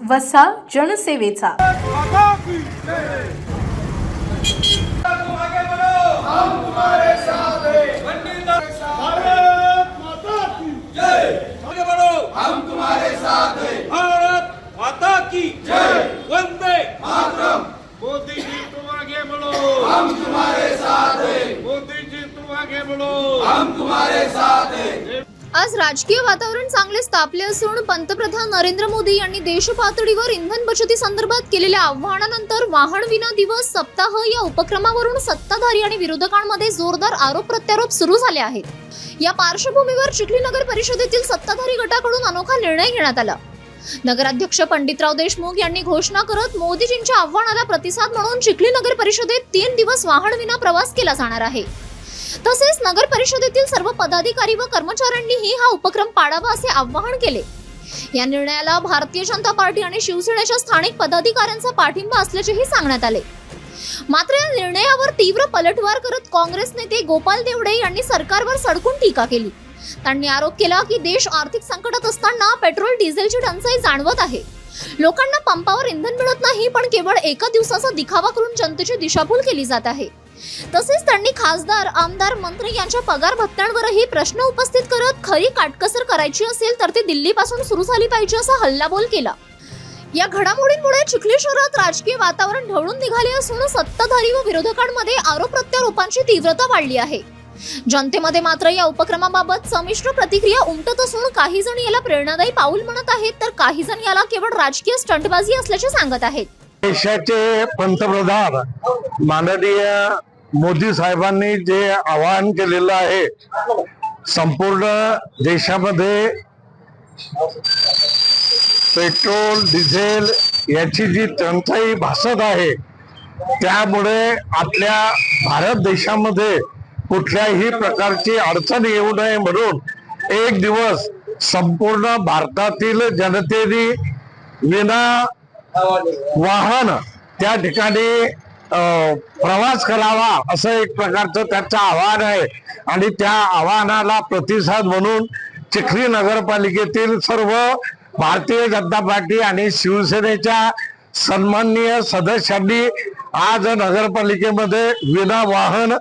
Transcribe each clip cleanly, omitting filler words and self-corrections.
वसा जनसेवेचा। वंदे मातरम। मोदी जी तुम आगे बढ़ो, हम तुम्हारे साथ हैं। मोदी जी तुम आगे बढ़ो, हम तुम्हारे साथ हैं। आज राजकीय वातावरण चांगले तापले असून पंतप्रधान नरेंद्र मोदी यांनी देशपातळीवर इंधन बचती संदर्भात केलेल्या आव्हानानंतर वाहन विना दिवस सप्ताह या उपक्रमावरून सत्ताधारी आणि विरोधकांमध्ये जोरदार आरोप प्रत्यारोप सुरू झाले आहेत। या पार्श्वभूमीवर चिखली नगर परिषदेतील सत्ताधारी गटाकडून अनोखा निर्णय घेण्यात आला। नगराध्यक्ष पंडितराव देशमुख यांनी घोषणा करत मोदीजींच्या आव्हानाला प्रतिसाद म्हणून चिखली नगर परिषदेत 3 दिवस वाहन विना प्रवास केला जाणार आहे। तसेच नगर परिषदेतील सर्व पदाधिकारी व कर्मचाऱ्यांनीही हा उपक्रम पाडावा असे आवाहन केले। या निर्णयाला भारतीय जनता पार्टी आणि शिवसेनेच्या स्थानिक पदाधिकाऱ्यांचा पाठिंबा असल्याचेही सांगण्यात आले। मात्र या निर्णयावर तीव्र पलटवार करत काँग्रेस नेते गोपाल देवडे यांनी सरकारवर सडकून टीका केली। त्यांनी आरोप केला की देश आर्थिक संकटात असताना पेट्रोल डिझेलची टंचाई जाणवत आहे। लोकांना पंपावर इंधन मिळत नाही, पण केवळ एका दिवसाचा दिखावा करून जनतेची दिशाभूल केली जात आहे। तसेच त्यांनी खासदार, आमदार, मंत्री यांच्या पगार भत्त्यांवरही प्रश्न उपस्थित करत खरी काटकसर करायची असेल तर ती दिल्लीपासून सुरू झाली पाहिजे असा हल्लाबोल केला। या घडामोडींमुळे चिखली शहरात राजकीय वातावरण ढवळून निघाले असून सत्ताधारी व विरोधकांमध्ये आरोप प्रत्यारोपांची तीव्रता वाढली आहे। जनतेमध्ये मात्र या उपक्रमाबाबत संमिश्र प्रतिक्रिया उमटत असून काही जण याला प्रेरणादायी पाऊल म्हणत आहेत, तर काही जण याला केवळ राजकीय स्टंटबाजी असल्याचे सांगत आहेत। देशाचे पंतप्रधान माननीय मोदी साहेबांनी जे आवाहन केलेलं आहे, संपूर्ण देशामध्ये पेट्रोल डिझेल याची जी टंचाई भासत आहे, त्यामुळे आपल्या भारत देशामध्ये कुठल्याही प्रकारची अडचण येऊ नये म्हणून एक दिवस संपूर्ण भारतातील जनतेने विना वाहन त्या ठिकाणी प्रवास करावा असं एक प्रकारचं त्याचं आव्हान आहे। आणि त्या आव्हानाला प्रतिसाद म्हणून चिखली नगरपालिकेतील सर्व भारतीय जनता पार्टी आणि शिवसेनेच्या सन्माननीय सदस्यांनी आज नगरपालिकेमध्ये विना वाहन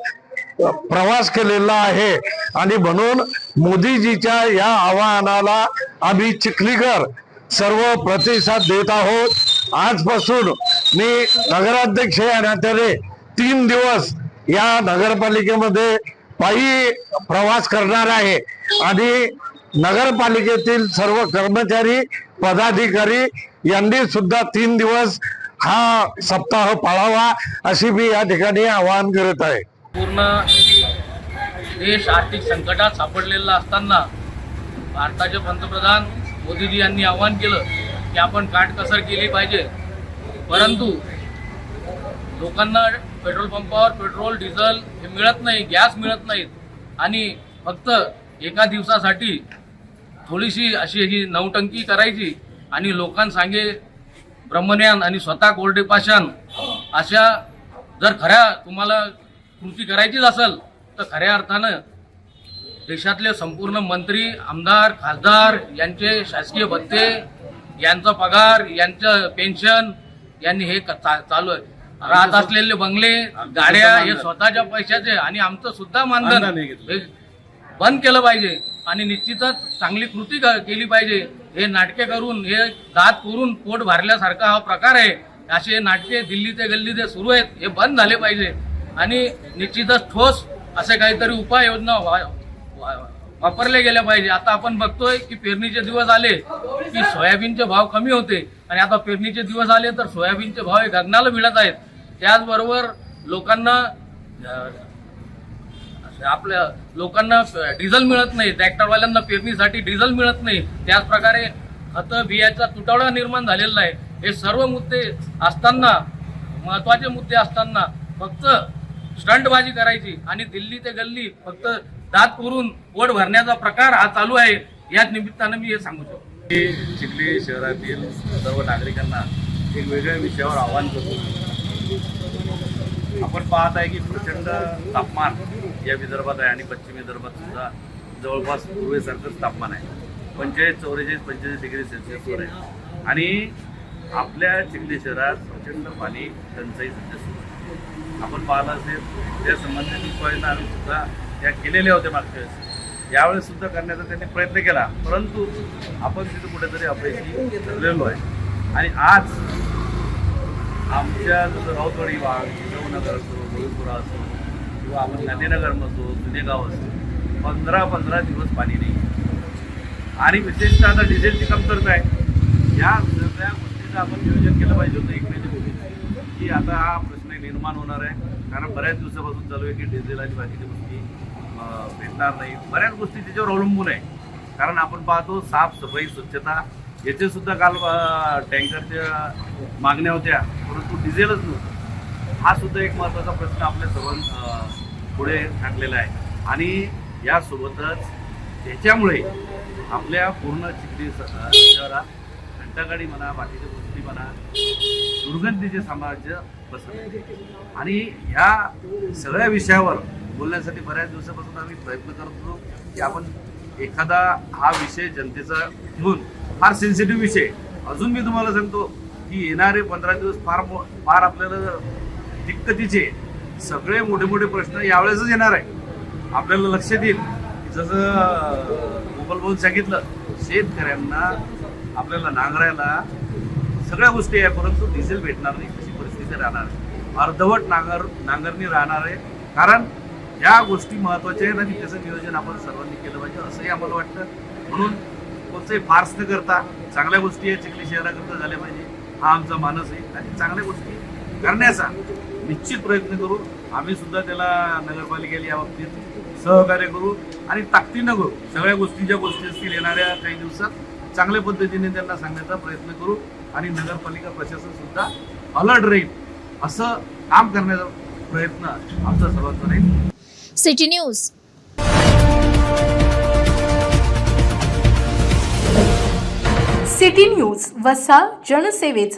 प्रवास केलेला आहे। आणि म्हणून मोदीजीच्या या आवाहनाला आम्ही चिखलीकर सर्व प्रतिसाद देत आहोत। आजपासून मी नगराध्यक्ष या नात्याने 3 दिवस या नगरपालिकेमध्ये पायी प्रवास करणार आहे आणि नगरपालिकेतील सर्व कर्मचारी, पदाधिकारी यांनी सुद्धा 3 दिवस हा सप्ताह पाळावा अशी मी या ठिकाणी आवाहन करत आहे। पूर्ण देश आर्थिक संकटात सापडलेला असताना भारताचे पंतप्रधान मोदीजी यांनी आवाहन केलं की आपण काटकसर केली पाहिजे, परंतु लोकांना पेट्रोल पंपावर पेट्रोल डिझेल हे मिळत नाही, गॅस मिळत नाहीत आणि फक्त एका दिवसासाठी थोडीशी अशी ही नौटंकी करायची आणि लोकांसांगे ब्रह्मज्ञान आणि स्वतः कोरडे पाषाण अशा जर खऱ्या तुम्हाला कृती करायचीच असेल तर खऱ्या अर्थानं देशातले संपूर्ण मंत्री, आमदार, खासदार यांचे शासकीय भत्ते, यांचा पगार, यांचं पेन्शन यांनी हे चालू आहे। राहत असलेले बंगले, गाड्या हे स्वतःच्या पैशाचे आणि आमचं सुद्धा मानधन हे बंद केलं पाहिजे आणि निश्चितच चांगली कृती केली पाहिजे। हे नाटके करून, हे दात करून पोट भरल्यासारखा हा प्रकार आहे। असे नाटके दिल्ली ते गल्ली ते सुरू आहेत, हे बंद झाले पाहिजे आणि निश्चितच ठोस असे काहीतरी उपाययोजना वापरले गेल्या पाहिजे। आता आपण बघतोय की पेरणीचे दिवस आले की सोयाबीनचे भाव कमी होते आणि आता पेरणीचे दिवस आले तर सोयाबीनचे भाव हे गगनाला मिळत आहेत। त्याचबरोबर लोकांना डिझेल मिळत नाही, ट्रॅक्टरवाल्यांना पेरणीसाठी डिझेल मिळत नाही, त्याच प्रकारे खतं बियाचा तुटवडा निर्माण झालेला आहे। हे सर्व मुद्दे असताना, महत्वाचे मुद्दे असताना फक्त स्टंटबाजी करायची आणि दिल्ली ते गल्ली फक्त दात करून पोट भरण्याचा प्रकार हा चालू आहे। याच निमित्तानं मी हे सांगू शकतो। चिखली शहरातील सर्व नागरिकांना एक वेगळ्या विषयावर आवाहन करतो। आपण पाहत आहे की प्रचंड तापमान या विदर्भात आहे आणि पश्चिम विदर्भात सुद्धा जवळपास पूर्वेसारखंच तापमान आहे। 45, 44, 45 डिग्री सेल्सिअसवर आहे आणि आपल्या चिखली शहरात प्रचंड पाणी टंचाई सध्या सुरू आहे. आपण पाहिलं असेल त्या संबंधित उपाययोजना आम्ही सुद्धा त्या केलेल्या होत्या मागच्या वेळेस, यावेळेस सुद्धा करण्याचा त्यांनी प्रयत्न केला, परंतु आपण तिथे कुठेतरी अपयशी ठरलेलो आहे. आणि आज आमच्या जसं राऊतवाडी भाग, शिवनगर असो, गोविंदपुरा असो किंवा आपण गांधीनगर असो, जुनेगाव असो, 15 दिवस पाणी नाही. आणि विशेषतः आता डिझेलची कमतरता आहे. या सगळ्या गोष्टीचं आपण नियोजन केलं पाहिजे होतं एकमेकांच्या की आता हा प्रश्न निर्माण होणार आहे. कारण बऱ्याच दिवसापासून चालू आहे की डिझेल आणि बाकीच्या गोष्टी भेटणार नाही. बऱ्याच गोष्टी त्याच्यावर अवलंबून आहे. कारण आपण पाहतो साफसफाई, स्वच्छता याचे सुद्धा काल टँकरच्या मागण्या होत्या, परंतु डिझेलच नव्हतं. हा सुद्धा एक महत्त्वाचा प्रश्न आपल्या सर्वांना पुढे टाकलेला आहे. आणि यासोबतच त्याच्यामुळे आपल्या पूर्ण चिखली शहरात घंटागाडी म्हणा, बाकीच्या गोष्टी म्हणा, दुर्गंधीचे साम्राज्य पसरले. आणि ह्या सगळ्या विषयावर बोलण्यासाठी बऱ्याच दिवसापासून आम्ही प्रयत्न करत होतो की आपण एखादा हा विषय जनतेचा घेऊन, फार सेन्सिटिव्ह विषय. अजून मी तुम्हाला सांगतो की येणारे 15 दिवस फार आपल्याला दिक्कतीचे, सगळे मोठे मोठे प्रश्न यावेळेसच येणार आहे. आपल्याला लक्षात येईल जसं गोपाल भाऊन सांगितलं, शेतकऱ्यांना आपल्याला नांगरायला सगळ्या गोष्टी आहे, परंतु डिझेल भेटणार नाही अशी परिस्थिती राहणार आहे. अर्धवट नांगरणी राहणार आहे. कारण या गोष्टी महत्त्वाच्या आहेत आणि त्याचं नियोजन आपण सर्वांनी केलं पाहिजे असंही आम्हाला वाटतं. म्हणून कोणतंही फार्स न करता चांगल्या गोष्टी या चिखली शहराकरता झाल्या पाहिजे, हा आमचा मानस आहे. आणि चांगल्या गोष्टी करण्याचा निश्चित प्रयत्न करू. आम्ही सुद्धा त्याला नगरपालिकेला या बाबतीत सहकार्य करू आणि ताकदीनं करू. सगळ्या गोष्टी ज्या गोष्टी असतील येणाऱ्या काही दिवसात चांगल्या पद्धतीने त्यांना सांगण्याचा प्रयत्न करू. आणि नगरपालिका प्रशासन सुद्धा अलर्ट राहील असं काम करण्याचा प्रयत्न आमचा सर्वांचा राहील. City news. सिटी न्यूज वसा जनसेवेचा.